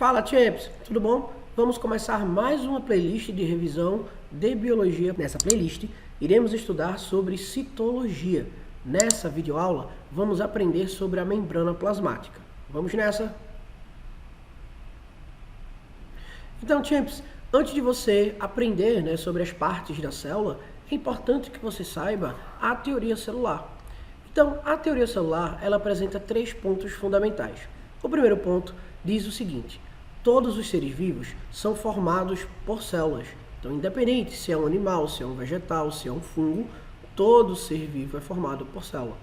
Fala, champs! Tudo bom? Vamos começar mais uma playlist de revisão de biologia. Nessa playlist, iremos estudar sobre citologia. Nessa videoaula, vamos aprender sobre a membrana plasmática. Vamos nessa? Então, champs, antes de você aprender sobre as partes da célula, é importante que você saiba a teoria celular. Então, a teoria celular, ela apresenta 3 pontos fundamentais. O primeiro ponto diz o seguinte: todos os seres vivos são formados por células. Então, independente se é um animal, se é um vegetal, se é um fungo, todo ser vivo é formado por célula.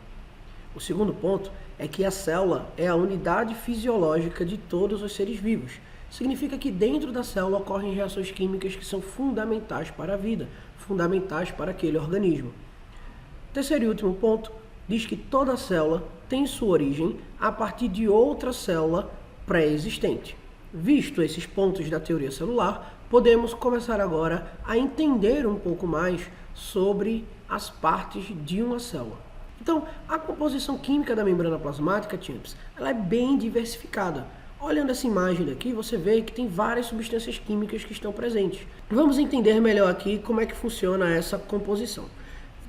O segundo ponto é que a célula é a unidade fisiológica de todos os seres vivos. Significa que dentro da célula ocorrem reações químicas que são fundamentais para a vida, fundamentais para aquele organismo. Terceiro e último ponto diz que toda célula tem sua origem a partir de outra célula pré-existente. Visto esses pontos da teoria celular, podemos começar agora a entender um pouco mais sobre as partes de uma célula. Então, a composição química da membrana plasmática, champs, ela é bem diversificada. Olhando essa imagem daqui, você vê que tem várias substâncias químicas que estão presentes. Vamos entender melhor aqui como é que funciona essa composição.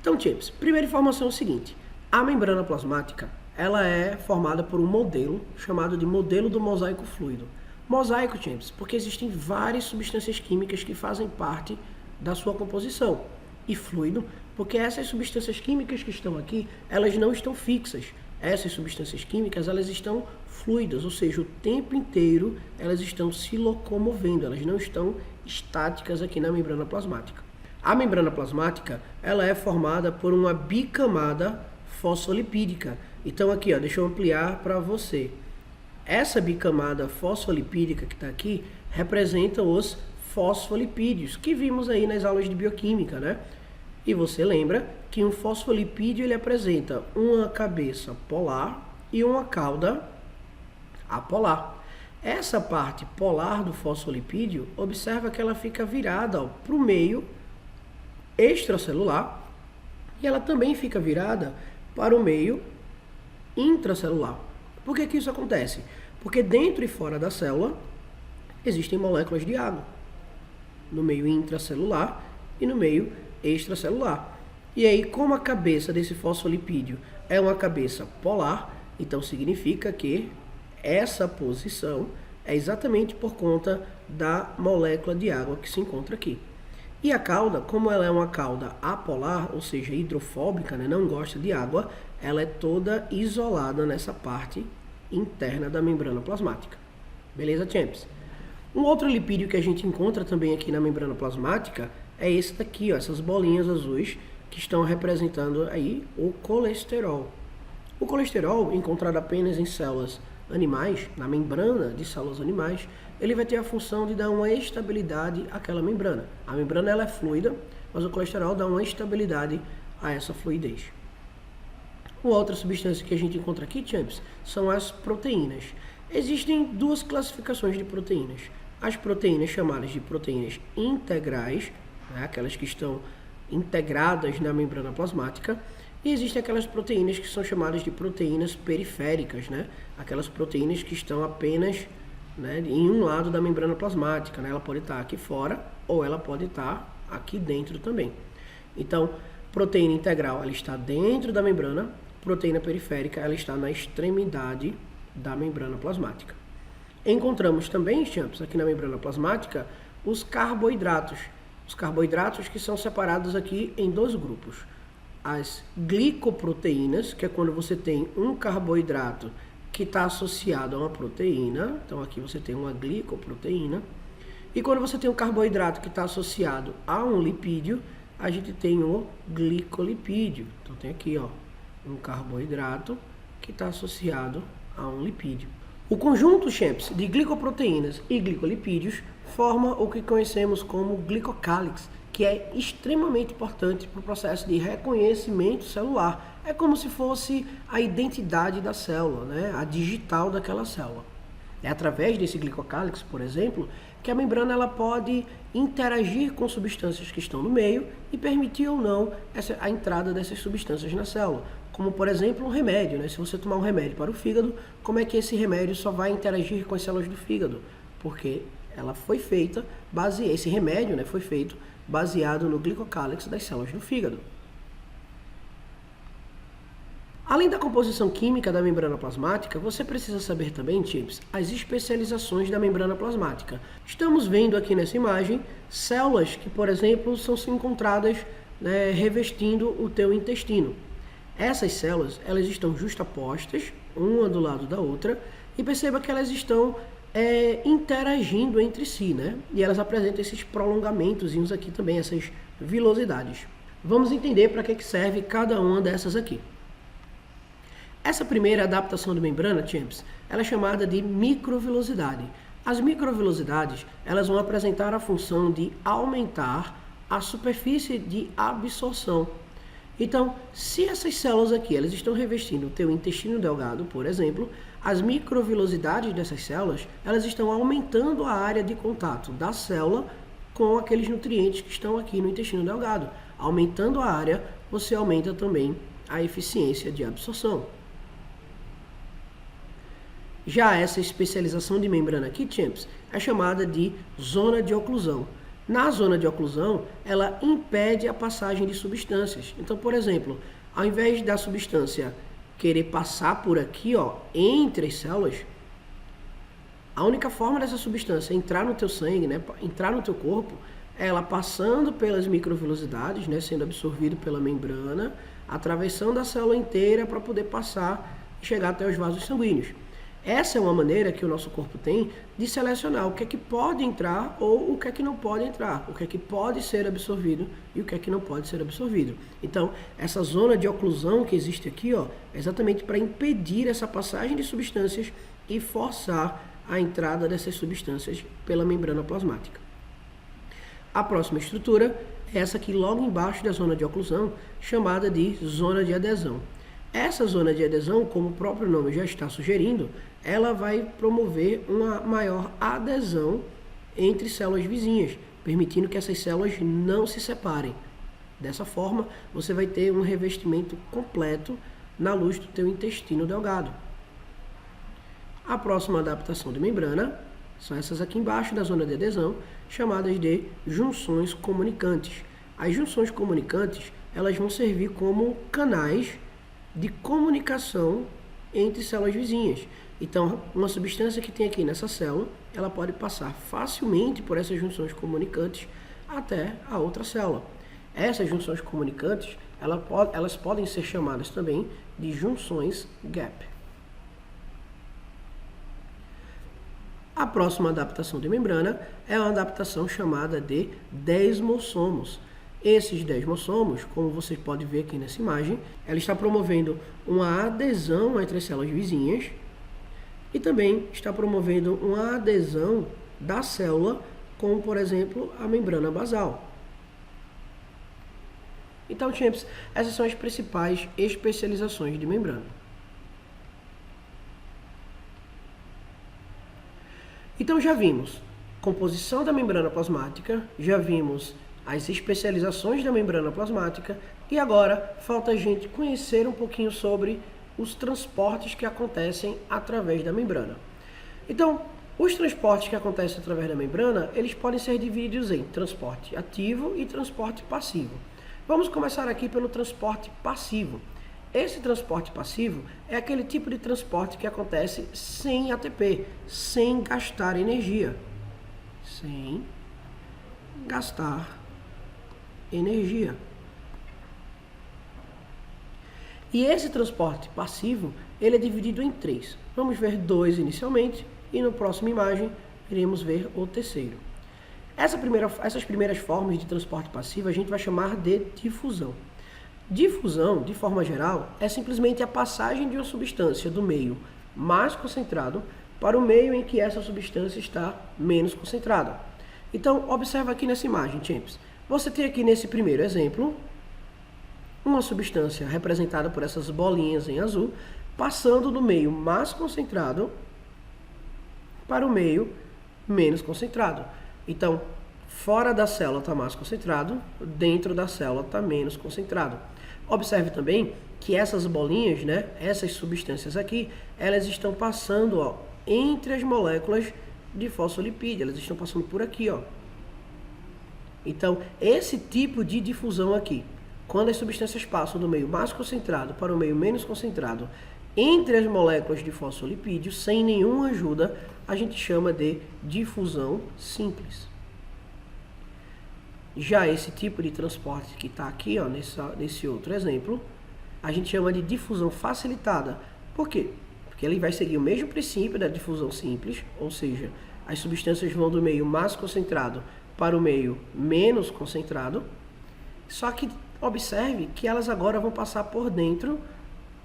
Então, champs, primeira informação é o seguinte: a membrana plasmática, ela é formada por um modelo chamado de modelo do mosaico fluido. Mosaico, champs, porque existem várias substâncias químicas que fazem parte da sua composição. E fluido, porque essas substâncias químicas que estão aqui, elas não estão fixas. Essas substâncias químicas, elas estão fluidas, ou seja, o tempo inteiro elas estão se locomovendo, elas não estão estáticas aqui na membrana plasmática. A membrana plasmática, ela é formada por uma bicamada fosfolipídica. Então aqui, deixa eu ampliar para você. Essa bicamada fosfolipídica que está aqui representa os fosfolipídios que vimos aí nas aulas de bioquímica, né? E você lembra que um fosfolipídio ele apresenta uma cabeça polar e uma cauda apolar. Essa parte polar do fosfolipídio, observa que ela fica virada para o meio extracelular e ela também fica virada para o meio intracelular. Por que isso acontece? Porque dentro e fora da célula existem moléculas de água, no meio intracelular e no meio extracelular. E aí, como a cabeça desse fosfolipídio é uma cabeça polar, então significa que essa posição é exatamente por conta da molécula de água que se encontra aqui. E a cauda, como ela é uma cauda apolar, ou seja, hidrofóbica, não gosta de água, ela é toda isolada nessa parte interna da membrana plasmática. Beleza, champs? Um outro lipídio que a gente encontra também aqui na membrana plasmática é esse daqui, essas bolinhas azuis que estão representando aí o colesterol. O colesterol, encontrado apenas em células animais, na membrana de células animais, ele vai ter a função de dar uma estabilidade àquela membrana. A membrana ela é fluida, mas o colesterol dá uma estabilidade a essa fluidez. Uma outra substância que a gente encontra aqui, champs, são as proteínas. Existem duas classificações de proteínas. As proteínas chamadas de proteínas integrais, aquelas que estão integradas na membrana plasmática, e existem aquelas proteínas que são chamadas de proteínas periféricas, aquelas proteínas que estão apenas em um lado da membrana plasmática, ela pode estar aqui fora ou ela pode estar aqui dentro também. Então, proteína integral ela está dentro da membrana, proteína periférica ela está na extremidade da membrana plasmática. Encontramos também, champs, aqui na membrana plasmática, os carboidratos. Os carboidratos que são separados aqui em 2 grupos. As glicoproteínas, que é quando você tem um carboidrato que está associado a uma proteína. Então aqui você tem uma glicoproteína. E quando você tem um carboidrato que está associado a um lipídio, a gente tem o glicolipídio. Então tem aqui um carboidrato que está associado a um lipídio. O conjunto, champs, de glicoproteínas e glicolipídios forma o que conhecemos como glicocálix, que é extremamente importante para o processo de reconhecimento celular. É como se fosse a identidade da célula, a digital daquela célula. É através desse glicocálix, por exemplo, que a membrana ela pode interagir com substâncias que estão no meio e permitir ou não a entrada dessas substâncias na célula. Como, por exemplo, um remédio. Se você tomar um remédio para o fígado, como é que esse remédio só vai interagir com as células do fígado? porque ela foi feita, esse remédio, né, foi feito baseado no glicocálix das células do fígado. Além da composição química da membrana plasmática, você precisa saber também, Chips, as especializações da membrana plasmática. Estamos vendo aqui nessa imagem células que, por exemplo, são encontradas, né, revestindo o teu intestino. Essas células, elas estão justapostas, uma do lado da outra, e perceba que elas estão interagindo entre si, né? E elas apresentam esses prolongamentos aqui também, essas vilosidades. Vamos entender para que serve cada uma dessas aqui. Essa primeira adaptação de membrana, Champs, ela é chamada de microvilosidade. As microvilosidades, elas vão apresentar a função de aumentar a superfície de absorção. Então, se essas células aqui, elas estão revestindo o teu intestino delgado, por exemplo, as microvilosidades dessas células, elas estão aumentando a área de contato da célula com aqueles nutrientes que estão aqui no intestino delgado. Aumentando a área, você aumenta também a eficiência de absorção. Já essa especialização de membrana aqui, Champs, é chamada de zona de oclusão. Na zona de oclusão, ela impede a passagem de substâncias. Então, por exemplo, ao invés da substância querer passar por aqui, ó, entre as células, a única forma dessa substância entrar no teu sangue, né, entrar no teu corpo, é ela passando pelas microvilosidades, né, sendo absorvido pela membrana, atravessando a célula inteira para poder passar e chegar até os vasos sanguíneos. Essa é uma maneira que o nosso corpo tem de selecionar o que é que pode entrar ou o que é que não pode entrar, o que é que pode ser absorvido e o que é que não pode ser absorvido. Então, essa zona de oclusão que existe aqui, ó, é exatamente para impedir essa passagem de substâncias e forçar a entrada dessas substâncias pela membrana plasmática. A próxima estrutura é essa aqui logo embaixo da zona de oclusão, chamada de zona de adesão. Essa zona de adesão, como o próprio nome já está sugerindo, ela vai promover uma maior adesão entre células vizinhas, permitindo que essas células não se separem. Dessa forma, você vai ter um revestimento completo na luz do teu intestino delgado. A próxima adaptação de membrana são essas aqui embaixo da zona de adesão, chamadas de junções comunicantes. As junções comunicantes, elas vão servir como canais de comunicação entre células vizinhas. Então, uma substância que tem aqui nessa célula, ela pode passar facilmente por essas junções comunicantes até a outra célula. Essas junções comunicantes, elas podem ser chamadas também de junções gap. A próxima adaptação de membrana é uma adaptação chamada de desmossomos. Esses desmossomos, como você pode ver aqui nessa imagem, ela está promovendo uma adesão entre as células vizinhas e também está promovendo uma adesão da célula com, por exemplo, a membrana basal. Então, Champs, essas são as principais especializações de membrana. Então, já vimos composição da membrana plasmática, já vimos as especializações da membrana plasmática e agora falta a gente conhecer um pouquinho sobre os transportes que acontecem através da membrana. Então, os transportes que acontecem através da membrana, eles podem ser divididos em transporte ativo e transporte passivo. Vamos começar aqui pelo transporte passivo. Esse transporte passivo é aquele tipo de transporte que acontece sem ATP, sem gastar energia. Sem gastar energia. E esse transporte passivo, ele é dividido em três. Vamos ver dois inicialmente e na próxima imagem iremos ver o terceiro. Essas primeiras formas de transporte passivo a gente vai chamar de difusão. Difusão, de forma geral, é simplesmente a passagem de uma substância do meio mais concentrado para o meio em que essa substância está menos concentrada. Então, observa aqui nessa imagem, Champs. Você tem aqui nesse primeiro exemplo uma substância representada por essas bolinhas em azul, passando do meio mais concentrado para o meio menos concentrado. Então, fora da célula está mais concentrado, dentro da célula está menos concentrado. Observe também que essas bolinhas, né, essas substâncias aqui, elas estão passando, ó, entre as moléculas de fosfolipídio, elas estão passando por aqui, ó. Então, esse tipo de difusão aqui, quando as substâncias passam do meio mais concentrado para o meio menos concentrado, entre as moléculas de fosfolipídio, sem nenhuma ajuda, a gente chama de difusão simples. Já esse tipo de transporte que está aqui, ó, nesse outro exemplo, a gente chama de difusão facilitada. Por quê? Porque ele vai seguir o mesmo princípio da difusão simples, ou seja, as substâncias vão do meio mais concentrado para o meio menos concentrado, só que observe que elas agora vão passar por dentro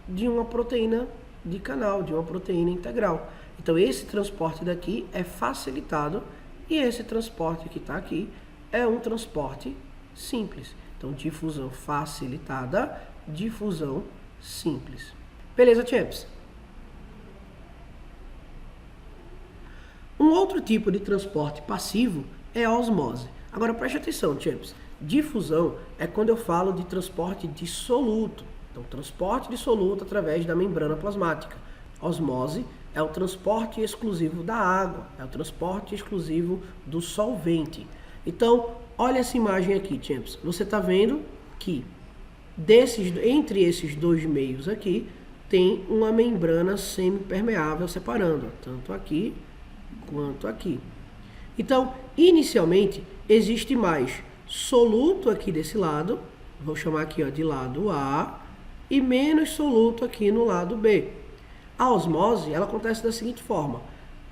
de uma proteína de canal, de uma proteína integral. Então esse transporte daqui é facilitado e esse transporte que está aqui é um transporte simples. Então difusão facilitada, difusão simples. Beleza, champs? Um outro tipo de transporte passivo é a osmose. Agora preste atenção, champs. Difusão é quando eu falo de transporte de soluto. Então, transporte de soluto através da membrana plasmática. Osmose é o transporte exclusivo da água, é o transporte exclusivo do solvente. Então, olha essa imagem aqui, champs. Você está vendo que entre esses dois meios aqui, tem uma membrana semipermeável separando, tanto aqui quanto aqui. Então, inicialmente, existe mais soluto aqui desse lado, vou chamar aqui, ó, de lado A, e menos soluto aqui no lado B. A osmose, ela acontece da seguinte forma: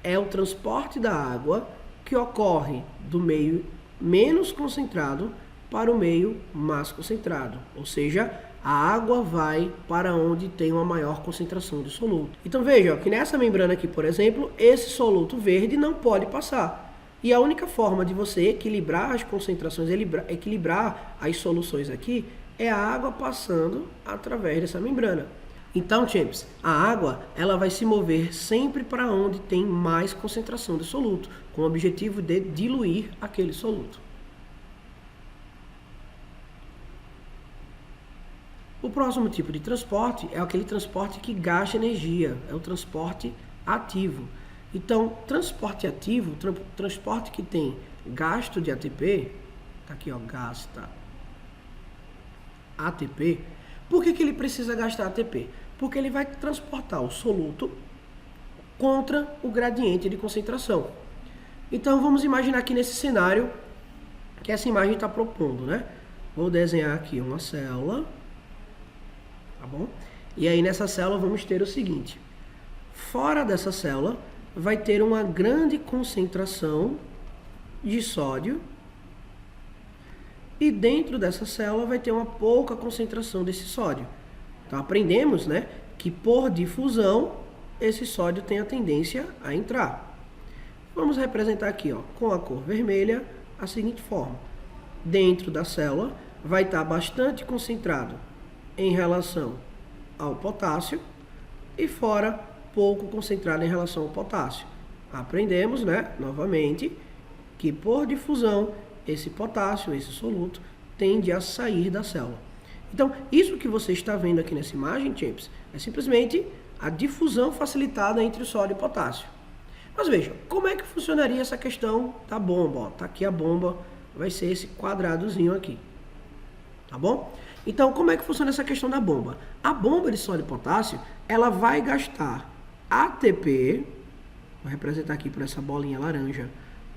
é o transporte da água que ocorre do meio menos concentrado para o meio mais concentrado, ou seja, a água vai para onde tem uma maior concentração de soluto. Então veja, ó, que nessa membrana aqui, por exemplo, esse soluto verde não pode passar. E a única forma de você equilibrar as concentrações, equilibrar as soluções aqui, é a água passando através dessa membrana. Então, champs, a água ela vai se mover sempre para onde tem mais concentração de soluto, com o objetivo de diluir aquele soluto. O próximo tipo de transporte é aquele transporte que gasta energia, é o transporte ativo. Então, transporte ativo, transporte que tem gasto de ATP, tá aqui, ó, gasta ATP. Por que ele precisa gastar ATP? Porque ele vai transportar o soluto contra o gradiente de concentração. Então, vamos imaginar aqui nesse cenário que essa imagem está propondo, né? Vou desenhar aqui uma célula, tá bom? E aí nessa célula vamos ter o seguinte: fora dessa célula vai ter uma grande concentração de sódio e dentro dessa célula vai ter uma pouca concentração desse sódio. Então aprendemos, né, que por difusão esse sódio tem a tendência a entrar. Vamos representar aqui, ó, com a cor vermelha a seguinte forma: dentro da célula vai estar bastante concentrado em relação ao potássio e fora pouco concentrado em relação ao potássio. Aprendemos, né, novamente, que por difusão esse potássio, esse soluto, tende a sair da célula. Então, isso que você está vendo aqui nessa imagem, champs, é simplesmente a difusão facilitada entre o sódio e o potássio. Mas veja, como é que funcionaria essa questão da bomba? Ó, tá aqui a bomba, vai ser esse quadradozinho aqui, tá bom? Então, como é que funciona essa questão da bomba? A bomba de sódio e potássio, ela vai gastar ATP, vou representar aqui por essa bolinha laranja,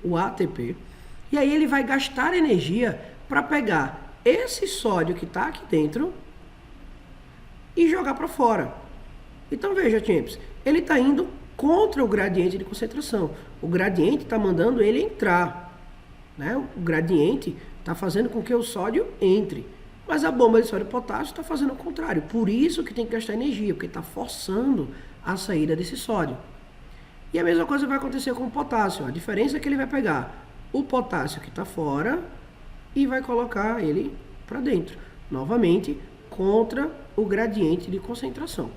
o ATP, e aí ele vai gastar energia para pegar esse sódio que está aqui dentro e jogar para fora. Então veja, champs, ele está indo contra o gradiente de concentração. O gradiente está mandando ele entrar, né? O gradiente está fazendo com que o sódio entre. Mas a bomba de sódio e potássio está fazendo o contrário. Por isso que tem que gastar energia, porque está forçando a saída desse sódio. E a mesma coisa vai acontecer com o potássio. A diferença é que ele vai pegar o potássio que está fora e vai colocar ele para dentro. Novamente, contra o gradiente de concentração.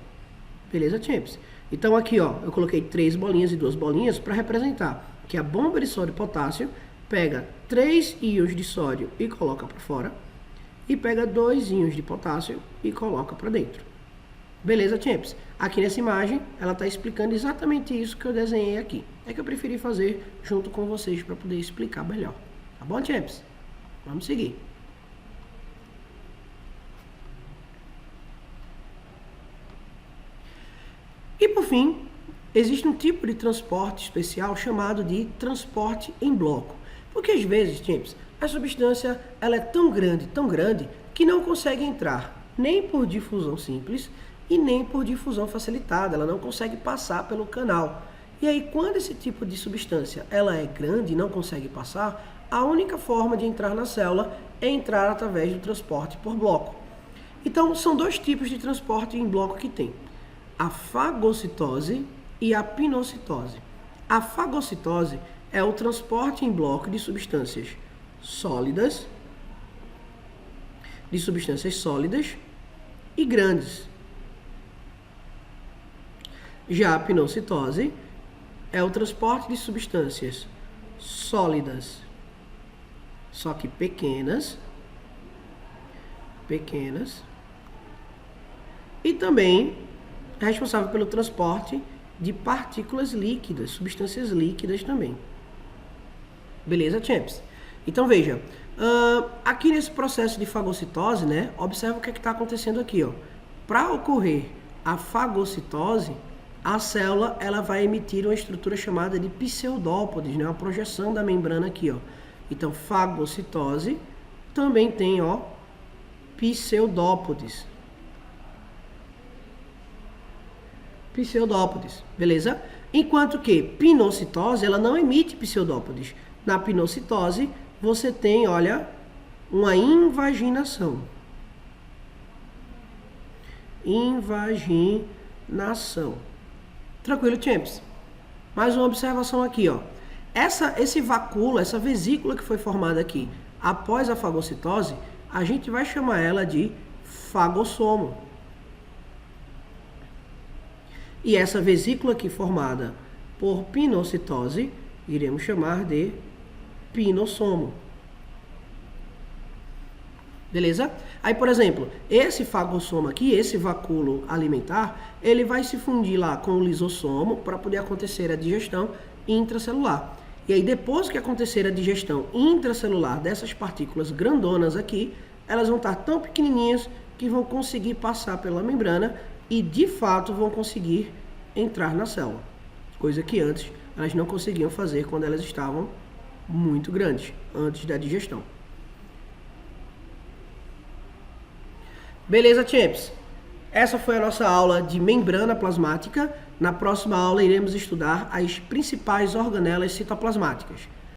Beleza, champs? Então aqui, ó, eu coloquei 3 bolinhas e 2 bolinhas para representar que a bomba de sódio e potássio pega 3 íons de sódio e coloca para fora, e pega 2 íons de potássio e coloca para dentro. Beleza, champs? Aqui nessa imagem, ela está explicando exatamente isso que eu desenhei aqui. É que eu preferi fazer junto com vocês para poder explicar melhor. Tá bom, champs? Vamos seguir. E por fim, existe um tipo de transporte especial chamado de transporte em bloco. Porque às vezes, champs, a substância ela é tão grande, que não consegue entrar nem por difusão simples e nem por difusão facilitada. Ela não consegue passar pelo canal. E aí, quando esse tipo de substância ela é grande e não consegue passar, a única forma de entrar na célula é entrar através do transporte por bloco. Então, são dois tipos de transporte em bloco que tem: a fagocitose e a pinocitose. A fagocitose é o transporte em bloco de substâncias sólidas, e grandes. Já a pinocitose é o transporte de substâncias sólidas, só que pequenas, e também é responsável pelo transporte de partículas líquidas, substâncias líquidas também. Beleza, champs? Então veja, aqui nesse processo de fagocitose, né, observa o que está acontecendo aqui, ó. Para ocorrer a fagocitose, a célula ela vai emitir uma estrutura chamada de pseudópodes, né, uma projeção da membrana aqui, ó. Então fagocitose também tem, ó, pseudópodes, beleza? Enquanto que pinocitose ela não emite pseudópodes. Na pinocitose você tem, olha, uma invaginação. Tranquilo, champs? Mais uma observação aqui, ó. Esse vacúolo, essa vesícula que foi formada aqui após a fagocitose, a gente vai chamar ela de fagossomo. E essa vesícula aqui formada por pinocitose, iremos chamar de pinossomo. Beleza? Aí, por exemplo, esse fagossomo aqui, esse vacúolo alimentar, ele vai se fundir lá com o lisossomo para poder acontecer a digestão intracelular. E aí, depois que acontecer a digestão intracelular dessas partículas grandonas aqui, elas vão estar tão pequenininhas que vão conseguir passar pela membrana e, de fato, vão conseguir entrar na célula. Coisa que antes elas não conseguiam fazer quando elas estavam muito grandes, antes da digestão. Beleza, champs? Essa foi a nossa aula de membrana plasmática. Na próxima aula iremos estudar as principais organelas citoplasmáticas.